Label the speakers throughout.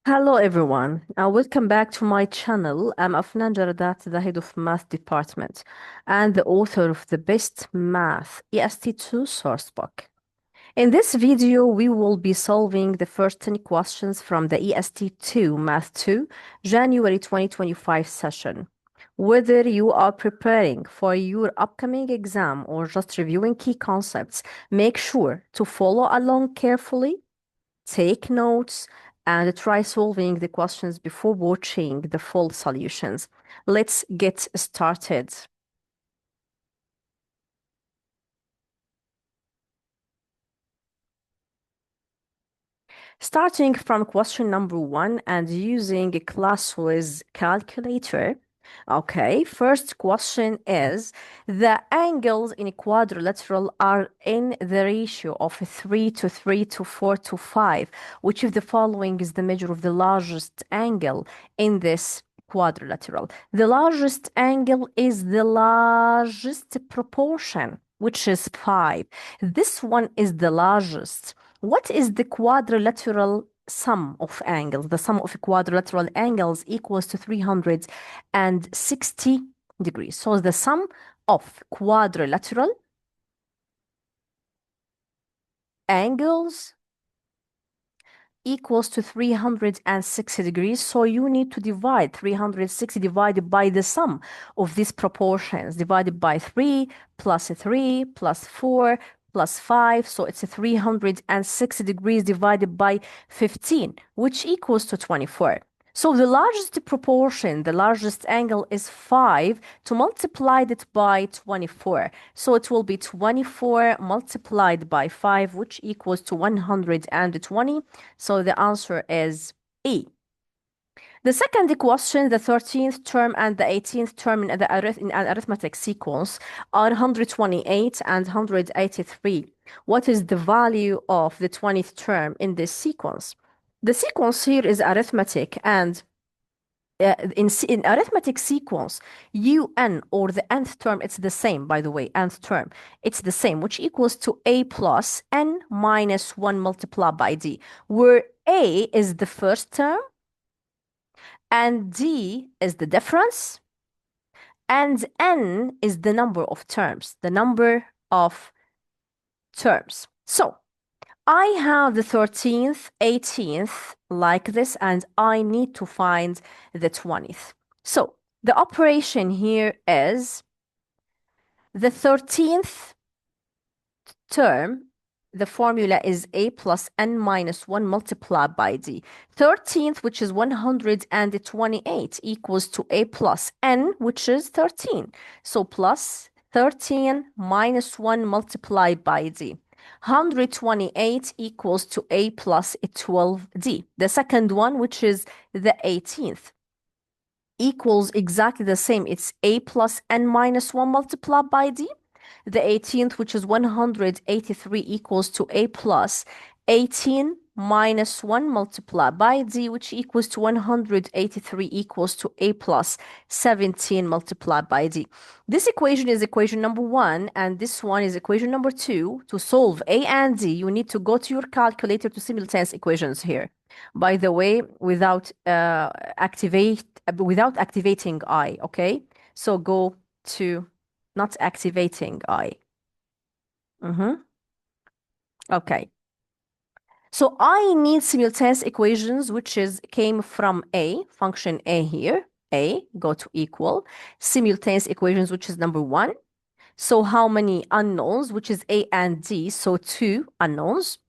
Speaker 1: Hello everyone, welcome back to my channel. I'm Afnan Jaradat, the head of math department and the author of the best math EST2 source book. In this video, we will be solving the first 10 questions from the EST2 Math 2 January 2025 session. Whether you are preparing for your upcoming exam or just reviewing key concepts, make sure to follow along carefully, take notes, and try solving the questions before watching the full solutions. Let's get started. Starting from question number one and using a class with calculator. Okay, first question is the angles in a quadrilateral are in the ratio of 3 to 3 to 4 to 5. Which of the following is the measure of the largest angle in this quadrilateral? The largest angle is the largest proportion, which is 5. This one is the largest. What is the quadrilateral sum of angles? The sum of quadrilateral angles equals to 360 degrees. So the sum of quadrilateral angles equals to 360 degrees. So you need to divide 360 divided by the sum of these proportions, divided by 3 plus 4 plus 5. So it's a 360 degrees divided by 15, which equals to 24. So the largest proportion, the largest angle is 5 to multiply it by 24. So it will be 24 multiplied by 5, which equals to 120. So the answer is E. The second question, the 13th term and the 18th term in an arithmetic sequence are 128 and 183. What is the value of the 20th term in this sequence? The sequence here is arithmetic, and in arithmetic sequence, un or the nth term, it's the same, by the way, nth term, it's the same, which equals to a plus n minus 1 multiplied by d, where a is the first term and d is the difference and n is the number of terms, So I have the 13th, 18th like this, and I need to find the 20th. So the operation here is the 13th term, the formula is a plus n minus 1 multiplied by d. 13th, which is 128, equals to a plus n, which is 13. So plus 13 minus 1 multiplied by d. 128 equals to a plus 12d. The second one, which is the 18th, equals exactly the same. It's a plus n minus 1 multiplied by d. The 18th, which is 183, equals to a plus 18 minus 1 multiplied by d, which equals to 183 equals to a plus 17 multiplied by d. This equation is equation number 1, and this one is equation number 2. To solve a and d, you need to go to your calculator to simultaneous equations here. By the way, without activating I, okay? So go to not activating I. Okay. So I need simultaneous equations, which came from A, function A here. A, go to equal. Simultaneous equations, which is number 1. So how many unknowns, which is A and D, so 2 unknowns.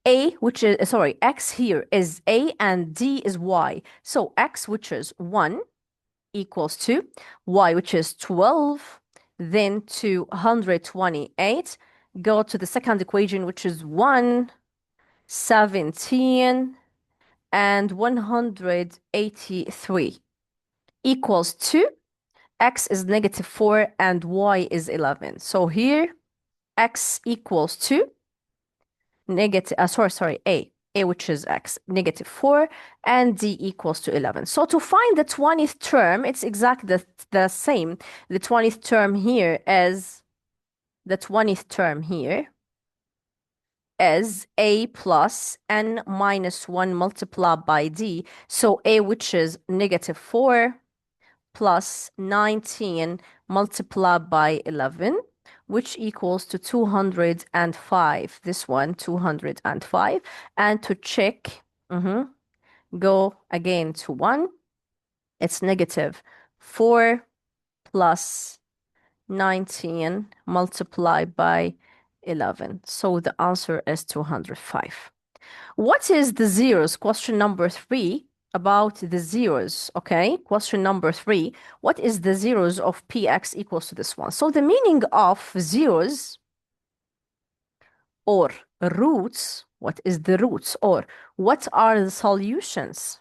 Speaker 1: A, which is, sorry, X here is A and D is Y. So X, which is 1, equals to Y, which is 12, then to 128. Go to the second equation, which is 1, 17, and 183 equals to X is negative 4 and Y is 11. So here X equals to negative, A, which is X, negative 4, and D equals to 11. So to find the 20th term, it's exactly the same. The 20th term here is the 20th term here is a plus n minus 1 multiplied by d. So a, which is negative 4, plus 19 multiplied by 11, which equals to 205. This one, 205. And to check, go again to 1. It's negative 4 plus 19 multiplied by 11. So the answer is 205. What is the zeros? Question number 3 about the zeros, okay? Question number 3. What is the zeros of px equals to this one? So the meaning of zeros or roots, what is the roots or what are the solutions?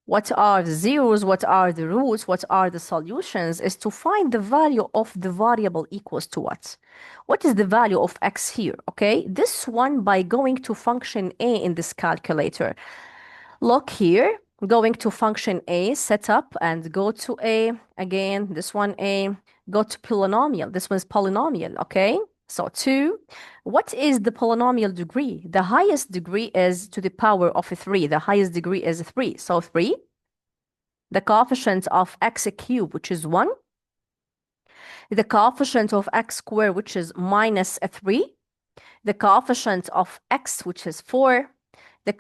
Speaker 1: What are the zeros? What are the roots? What are the solutions? Is to find the value of the variable equals to what? What is the value of x here? Okay, this one by going to function a in this calculator. Look here, going to function a, set up and go to a, again, this one a, go to polynomial. This one's polynomial, okay? So 2, what is the polynomial degree? The highest degree is to the power of 3. The highest degree is 3. So 3, the coefficient of x cubed, which is 1, the coefficient of x squared, which is minus 3, the coefficient of x, which is 4, the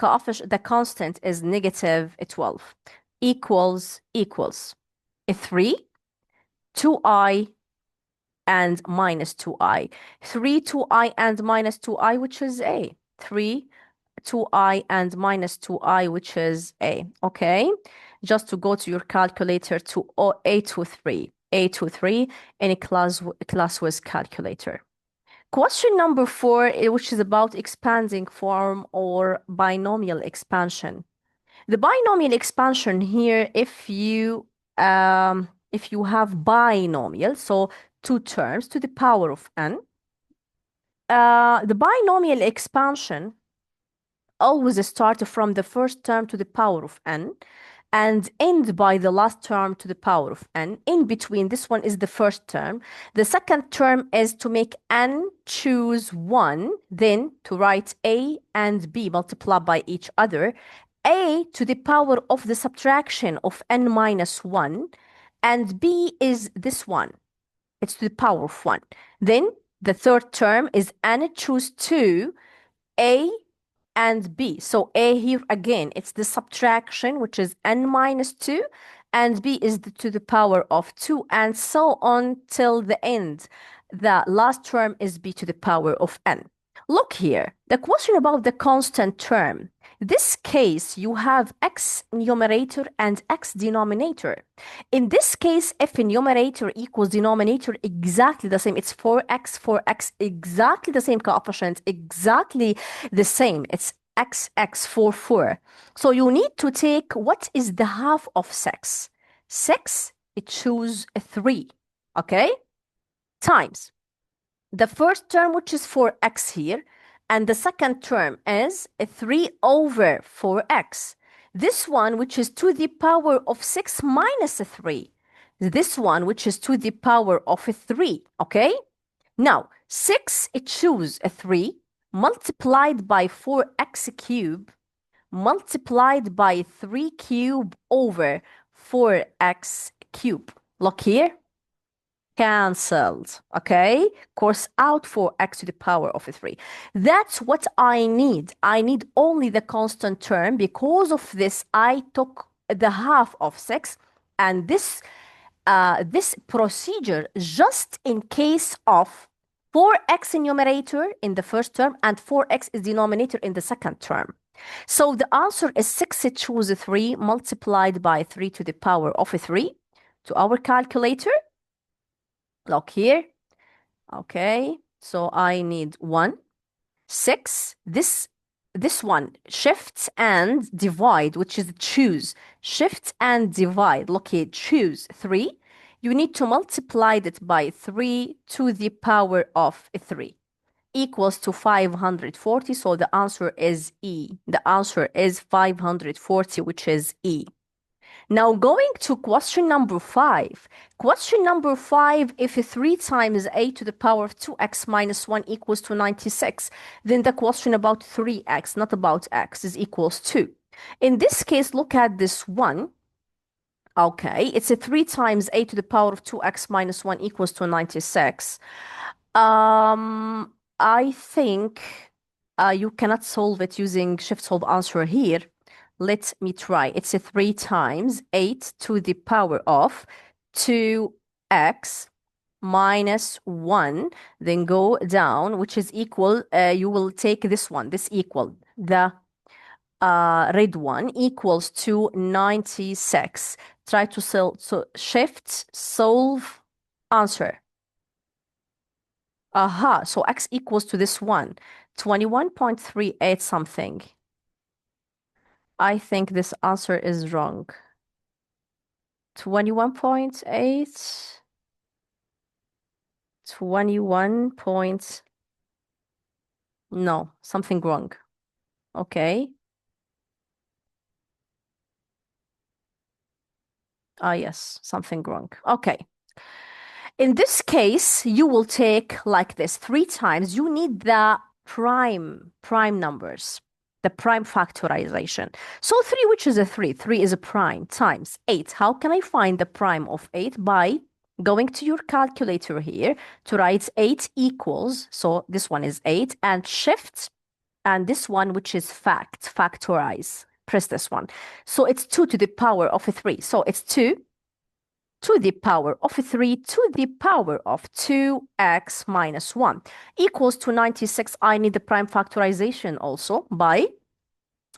Speaker 1: constant is negative 12, equals 3, 2i, and minus 2i. 3, 2i, and minus 2i, which is a. 3, 2i, and minus 2i, which is a. Okay? Just to go to your calculator to A23. A23 in a class with calculator. Question number 4, which is about expanding form or binomial expansion. The binomial expansion here, if you have binomial, so 2 terms to the power of n, the binomial expansion always start from the first term to the power of n and end by the last term to the power of n. In between, this one is the first term. The second term is to make n choose 1, then to write a and b multiplied by each other. A to the power of the subtraction of n minus 1, and b is this one. It's to the power of 1. Then the third term is n choose 2, a and b. So a here again, it's the subtraction, which is n minus 2, and b is to the power of 2, and so on till the end. The last term is b to the power of n. Look here, the question about the constant term. This case, you have x numerator and x denominator. In this case, if numerator equals denominator exactly the same, it's 4x, exactly the same coefficient, exactly the same. It's x, 4. So you need to take what is the half of 6. 6, it choose 3, okay? Times the first term, which is 4x here, and the second term is 3 over 4x. This one, which is to the power of 6 minus 3. This one, which is to the power of 3, okay? Now, 6, it choose 3, multiplied by 4x cubed, multiplied by 3 cubed over 4x cubed. Look here. Cancelled, okay? Course out for x to the power of 3. That's what I need. I need only the constant term. Because of this, I took the half of 6, and this procedure just in case of 4x in numerator in the first term and 4x is denominator in the second term. So the answer is 6 choose 3 multiplied by 3 to the power of 3 to our calculator. Look here. Okay, so I need 1, 6. This one, shift and divide, which is choose. Shift and divide. Look here, choose 3. You need to multiply it by 3 to the power of 3 equals to 540. So the answer is E. The answer is 540, which is E. Now going to question number 5. Question number 5, if 3 times a to the power of 2x minus 1 equals to 96, then the question about 3x, not about x, is equals 2. In this case, look at this one. Okay, it's a 3 times a to the power of 2x minus 1 equals to 96. I think you cannot solve it using shift solve answer here. Let me try. It's a 3 times 8 to the power of 2x minus 1. Then go down, which is equal. You will take this one, this equal. The red one equals to 96. Try to shift solve answer. Aha, so x equals to this one, 21.38 something. I think this answer is wrong. 21.8, 21 point, no, something wrong. Okay. Ah, yes, something wrong. Okay. In this case, you will take like this 3 times. You need the prime numbers, the prime factorization. So 3, which is a 3? 3 is a prime times 8. How can I find the prime of 8? By going to your calculator here to write 8 equals, so this one is 8, and shift, and this one, which is factorize. Press this one. So it's 2 to the power of a 3. So it's 2 to the power of 3 to the power of 2x minus 1 equals to 96. I need the prime factorization also by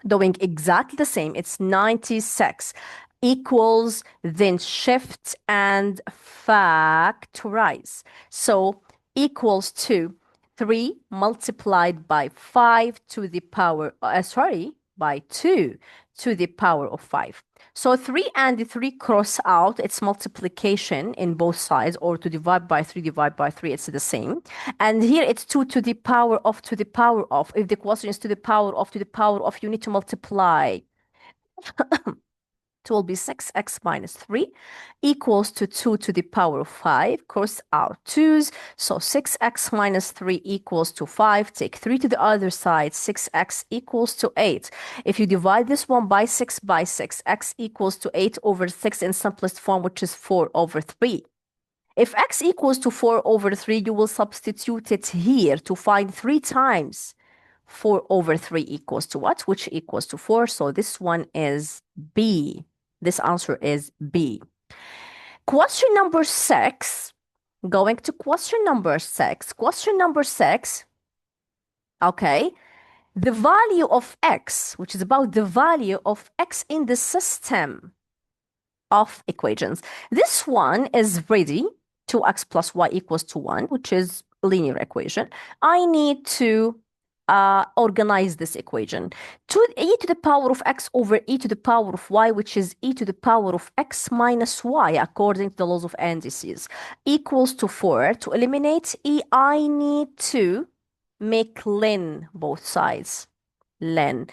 Speaker 1: doing exactly the same. It's 96 equals, then shift and factorize. So equals to 3 multiplied by 5 to the power, by 2 to the power of 5. So 3 and 3 cross out. It's multiplication in both sides, or to divide by 3, divide by 3, it's the same. And here it's 2 to the power of to the power of. If the question is to the power of to the power of, you need to multiply. It will be 6x minus 3 equals to 2 to the power of 5. Cross out 2's. So 6x minus 3 equals to 5. Take 3 to the other side. 6x equals to 8. If you divide this one by 6, x equals to 8 over 6 in simplest form, which is 4 over 3. If x equals to 4 over 3, you will substitute it here to find 3 times 4 over 3 equals to what? Which equals to 4. So this one is B. This answer is B. Question number 6. Going to question number 6. Question number 6. Okay. The value of x, which is about the value of x in the system of equations. This one is ready. 2x plus y equals to 1, which is a linear equation. I need to organize this equation. E to the power of x over e to the power of y, which is e to the power of x minus y, according to the laws of indices, equals to 4. To eliminate e, I need to make len both sides. Len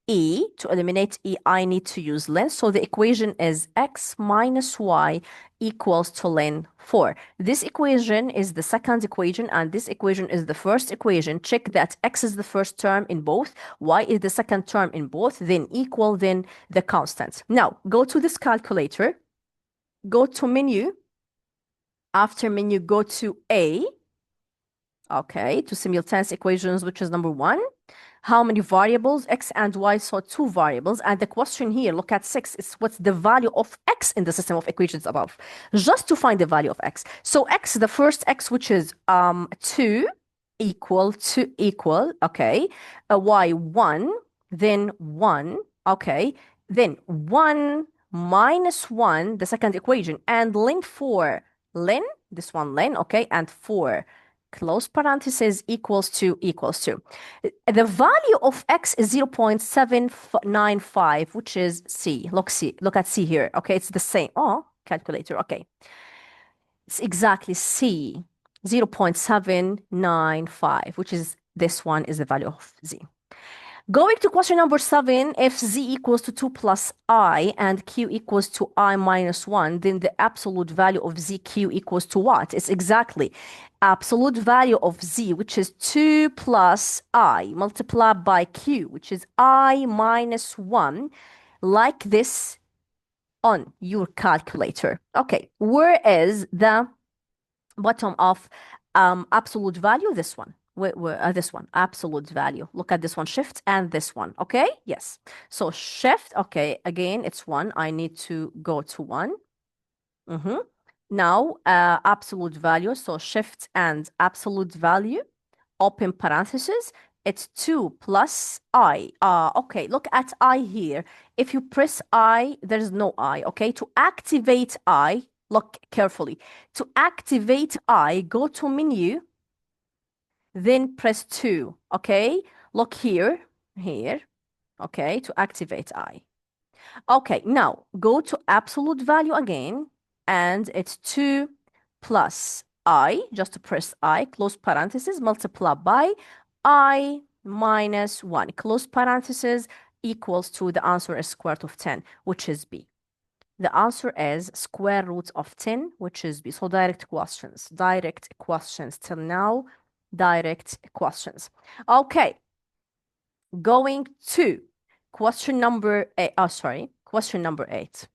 Speaker 1: e, to eliminate e, I need to use len. So the equation is x minus y equals to len 4. This equation is the second equation, and this equation is the first equation. Check that x is the first term in both, y is the second term in both, then equal, then the constant. Now, go to this calculator, go to menu. After menu, go to A. Okay, to simultaneous equations, which is number 1. How many variables? X and y, so 2 variables. And the question here, look at 6, is what's the value of x in the system of equations above? Just to find the value of x. So x, the first x, which is 2 equal, okay. Y 1, then 1, okay. Then 1 minus 1, the second equation, and len 4, len, this one len, okay, and 4. Close parenthesis equals to. The value of x is 0.795, which is C. Look at C here. Okay, it's the same. Oh, calculator. Okay. It's exactly C. 0.795, which is this one is the value of Z. Going to question number 7, if z equals to 2 plus I and q equals to I minus 1, then the absolute value of zq equals to what? It's exactly absolute value of z, which is 2 plus I multiplied by q, which is I minus 1, like this on your calculator. Okay, where is the bottom of absolute value? This one. This one, absolute value. Look at this one, shift and this one. Okay, yes. So shift, okay, again, it's 1. I need to go to 1. Now, absolute value. So shift and absolute value, open parentheses. It's 2 plus I. Okay, look at I here. If you press I, there's no I. Okay, to activate I, look carefully. To activate I, go to menu, then press 2. Okay, look here, here. Okay, to activate I. Okay, now go to absolute value again, and it's 2 plus I, just to press I, close parenthesis, multiply by I minus 1, close parenthesis, equals to the answer is square root of 10, which is B. The answer is square root of 10, which is B. So direct questions till now, direct questions. Okay, going to question number 8. Oh, sorry, question number 8.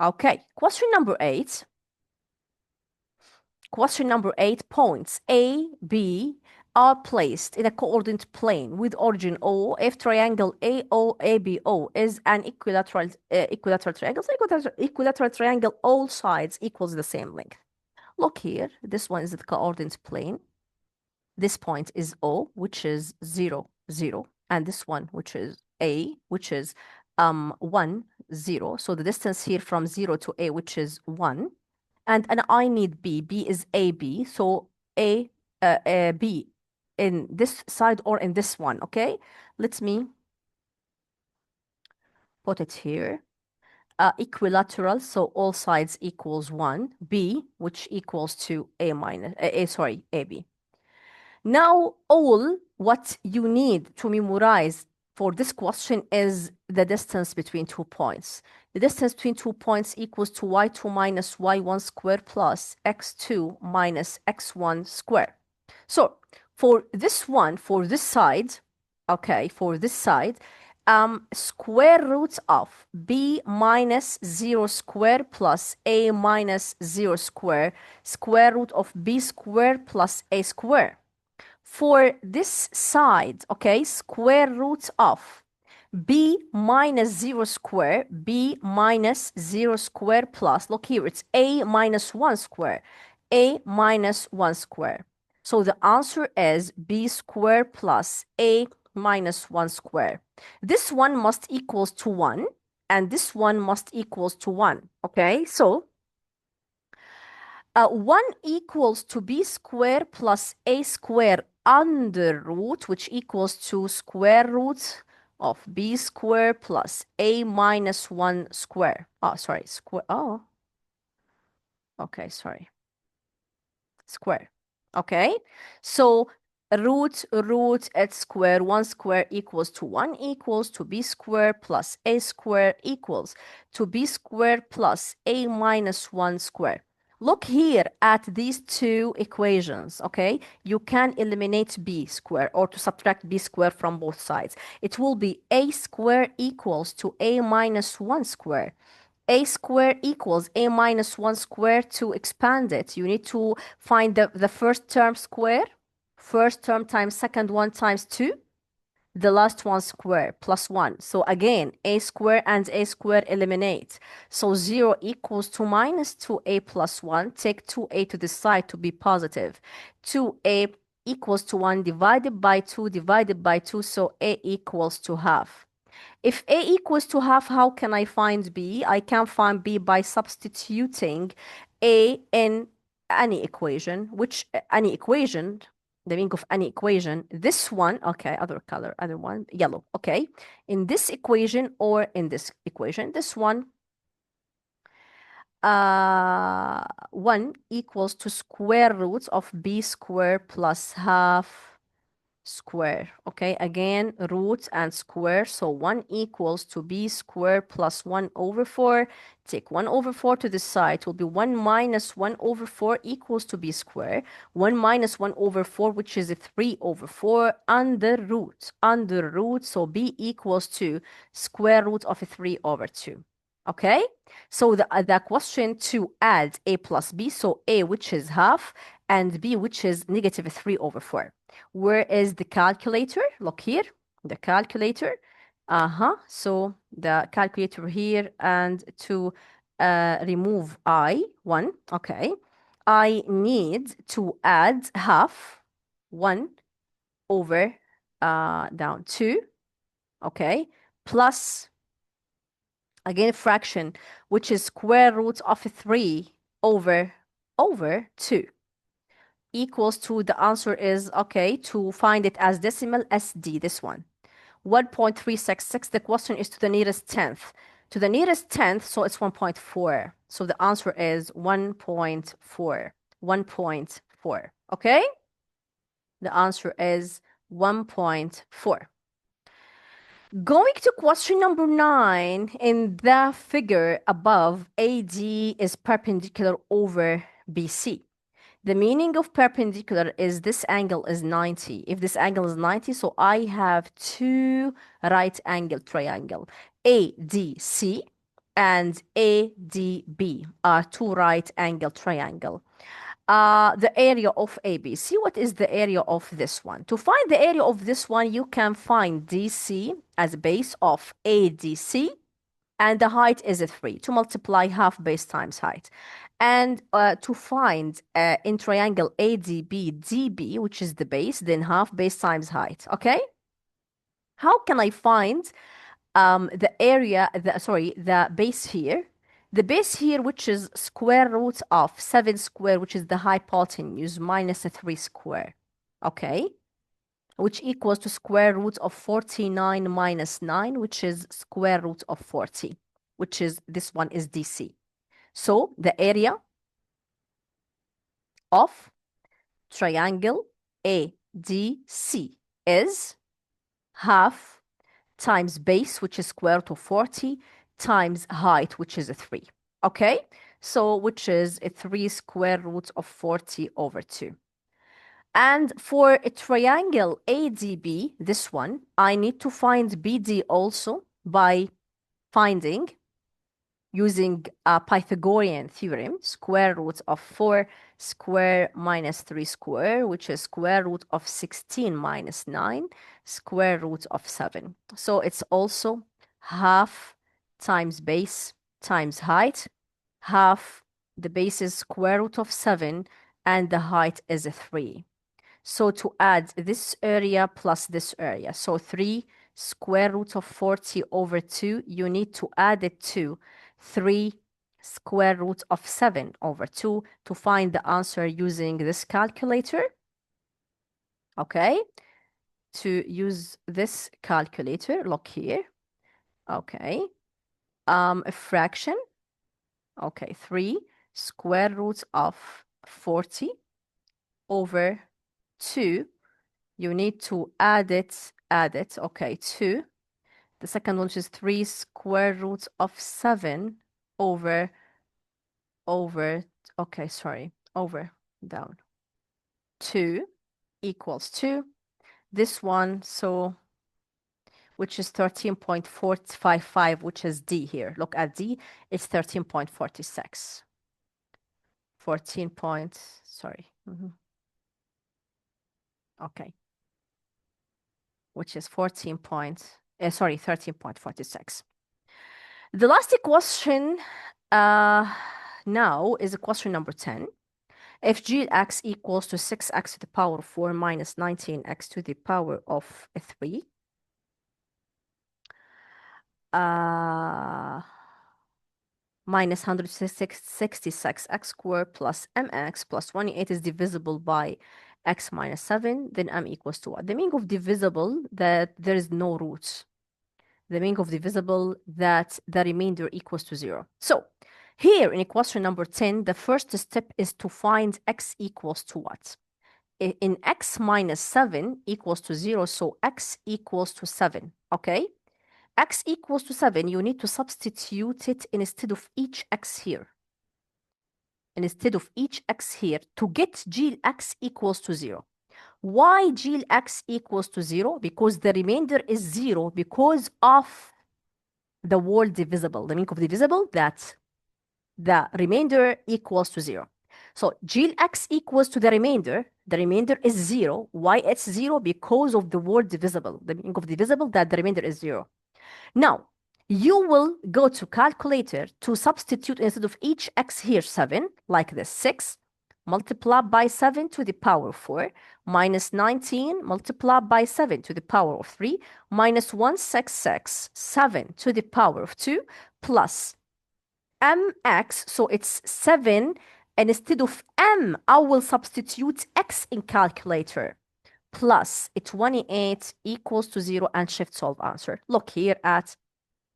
Speaker 1: Okay, question number 8. Question number 8, points A, B are placed in a coordinate plane with origin O if triangle AOABO is an equilateral triangle. So equilateral triangle, all sides equals the same length. Look here, this one is the coordinate plane. This point is O, which is 0, 0, and this one, which is A, which is 1, 0. So the distance here from 0 to A, which is 1. And I need B. B is AB. So B in this side or in this one, okay? Let me put it here. Equilateral, so all sides equals 1. B, which equals to A minus, sorry, AB. Now, all what you need to memorize for this question is the distance between 2 points. The distance between 2 points equals to y2 minus y1 square plus x2 minus x1 square. So for this one, for this side, okay, for this side, square root of b minus 0 square plus a minus 0 square, square root of b square plus a square. For this side, okay, square root of b minus 0 square, b minus 0 square plus, look here, it's a minus 1 square, a minus 1 square. So the answer is b square plus a minus 1 square. This one must equals to 1, and this one must equals to 1, okay? So 1 equals to b square plus a square under root, which equals to square root of b square plus a minus 1 square. Oh, sorry, square. Oh, okay, sorry. Square. Okay, so root at square 1 square equals to 1 equals to b square plus a square equals to b square plus a minus 1 square. Look here at these two equations, okay? You can eliminate b square or to subtract b square from both sides. It will be a square equals to a minus 1 square. A square equals a minus 1 square. To expand it, you need to find the first term square, first term times second one times 2, the last one square plus 1. So again, a square and a square eliminate. So 0 equals to minus 2a plus 1. Take 2a to the side to be positive. 2a equals to 1 divided by 2 divided by 2. So a equals to half. If A equals to half, how can I find B? I can find B by substituting A in any equation, any equation, the meaning of any equation, this one, okay, other color, other one, yellow, okay, in this equation or in this equation, this one, 1 equals to square root of B square plus half square. Okay, again, root and square. So 1 equals to b squared plus 1 over 4. Take 1 over 4 to the side. It will be 1 minus 1 over 4 equals to b squared. 1 minus 1 over 4, which is a 3 over 4, under root. Under root, so b equals to square root of a 3 over 2. Okay, so the question to add a plus b, so a, which is half, and b, which is negative 3 over 4. Where is the calculator? Look here, the calculator. So the calculator here, and to remove I, 1, okay. I need to add half, 1 over down 2, okay, plus, again, fraction, which is square root of 3 over 2 equals to, the answer is, okay, to find it as decimal, SD, this one. 1.366, the question is to the nearest tenth. To the nearest tenth, so it's 1.4. So the answer is 1.4. 1.4, okay? The answer is 1.4. Going to question number 9, in the figure above, AD is perpendicular over BC. The meaning of perpendicular is this angle is 90. If this angle is 90, so I have two right angle triangle. ADC and ADB are two right angle triangle. The area of ABC, what is the area of this one? To find the area of this one, you can find DC as a base of ADC, and the height is 3. To multiply half base times height. And to find in triangle ADB, DB, which is the base, then half base times height, okay? How can I find the area, the base here? The base here, which is square root of 7 square, which is the hypotenuse, minus a 3 square, okay? Which equals to square root of 49 minus 9, which is square root of 40, which is, this one is DC. So the area of triangle ADC is half times base, which is square root of 40, times height, which is 3. Okay? So, which is a 3 square root of 40 over 2. And for a triangle ADB, this one, I need to find BD also by finding, using a Pythagorean theorem, square root of 4 square minus 3 square, which is square root of 16 minus 9, square root of 7. So it's also half times base times height. Half, the base is square root of 7, and the height is 3. So to add this area plus this area, so 3 square root of 40 over 2, you need to add it to 3 square root of 7 over 2 to find the answer using this calculator. Okay, to use this calculator, look here. Okay, a fraction. Okay, 3 square root of 40 over 2. You need to add it, okay, 2. The second one, which is 3 square root of 7 over, okay, sorry, over, down, 2 equals 2. This one, so, which is 13.455, which is D here. Look at D, it's 13.46. 14 point, sorry. Okay. Which is 13.46. The last question now is question number 10. If gx equals to 6x to the power of 4 minus 19x to the power of 3, minus 166x squared plus mx plus 28 is divisible by x minus 7, then m equals to what? The meaning of divisible, that there is no roots. The meaning of divisible, that the remainder equals to 0. So here in question number 10, the first step is to find x equals to what? in x minus 7 equals to 0, so x equals to 7, okay? X equals to 7, you need to substitute it instead of each x here. Instead of each x here to get GL x equals to 0. Why GL x equals to 0? Because the remainder is 0 because of the word divisible. The meaning of divisible, that the remainder equals to 0. So GL x equals to the remainder. The remainder is 0. Why it's 0? Because of the word divisible. The meaning of divisible, that the remainder is 0. Now, you will go to calculator to substitute instead of each x here 7, like this, 6 multiplied by 7 to the power of 4 minus 19 multiplied by 7 to the power of 3 minus 166 7 to the power of 2 plus mx, so it's 7, and instead of m, I will substitute x in calculator, plus 28 equals to 0 and shift solve answer. Look here at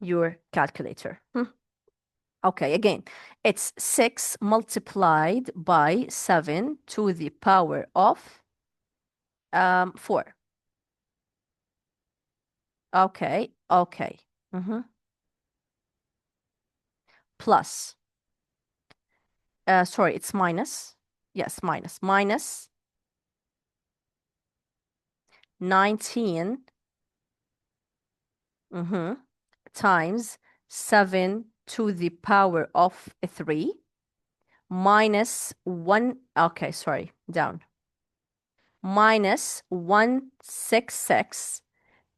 Speaker 1: your calculator. Okay, again, it's 6 multiplied by 7 to the power of 4. Okay, okay. Plus, sorry, it's minus. Yes, minus 19 times 7 to the power of 3 minus 1, okay, sorry, down, minus 166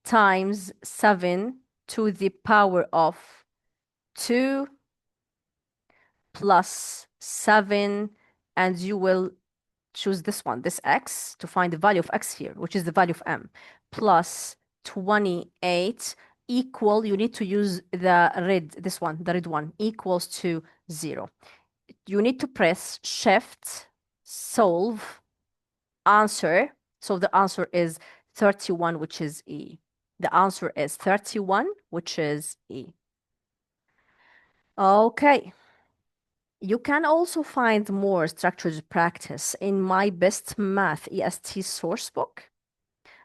Speaker 1: times 7 to the power of 2 plus 7, and you will choose this one, this x, to find the value of x here, which is the value of m, plus 28 equal, you need to use the red, this one, the red one, equals to 0. You need to press shift, solve, answer. So the answer is 31, which is E. The answer is 31, which is E. Okay. You can also find more structured practice in my Best Math EST sourcebook,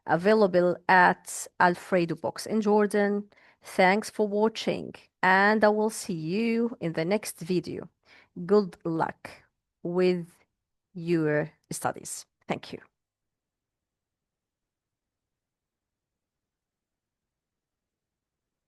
Speaker 1: available at Alfredo Books in Jordan. Thanks for watching, and I will see you in the next video. Good luck with your studies. Thank you.